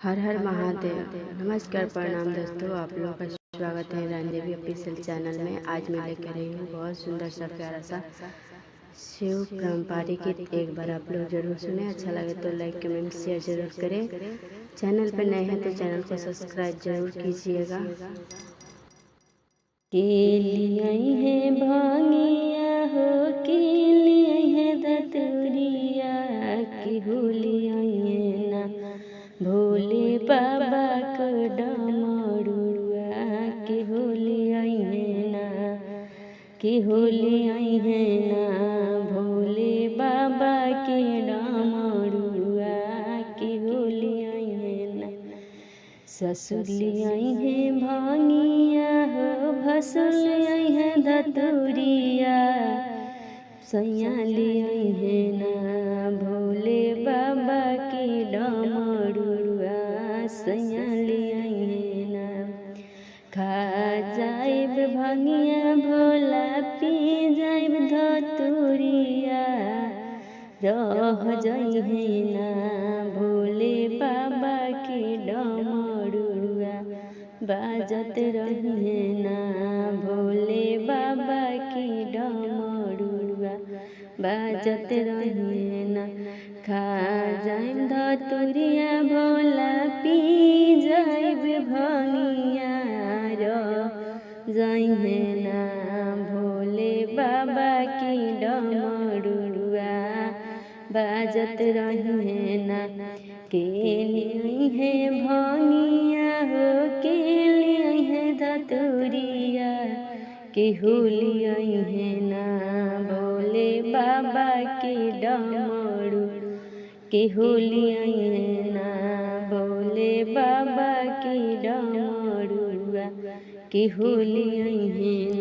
हर हर महादेव। नमस्कार, प्रणाम दोस्तों, आप लोगों का स्वागत है रंजबी ऑफिशियल चैनल में। आज मैं लेकर आई हूँ बहुत सुंदर सा प्यारा सा शिव पारंपरिक गीत। एक बार आप लोग जरूर सुने, अच्छा लगे तो लाइक कमेंट शेयर जरूर करें। चैनल पर नए हैं तो चैनल को सब्सक्राइब जरूर कीजिएगा। के लिए है भांगिया हो, के लिए है दतुरिया, के होलिया ना भोले बाबा को डमरुआ, के होलिया ना, के होलिया ना भोले बाबा के डमरुआ, के होलिया ना। ससुर लियाई है भांगिया हो, भसुर लियाई है धतुरिया, सैया लियाई है ना भोले बाबा के डमरुआ, सैया लियाई है ना। खा जाइब भांगिया भोला, पी जाइब धतुरिया, रह जाई है ना भोले बाबा के डमरुआ, बाजत रहे ना भोले बाबा के डमरुआ, बाजत रहे ना। खा जाइब धतुरिया भोला, पी जाइब भांगिया, रह जाई है ना भोले बाबा के डमरुआ, बाजत रहे ना। के लिए है भांगिया हो, के लिए है धतुरिया, के होलिया है ना भोले बाबा के डमरू, के होलिया है ना भोले बाबा के डमरुआ, के होलिया है।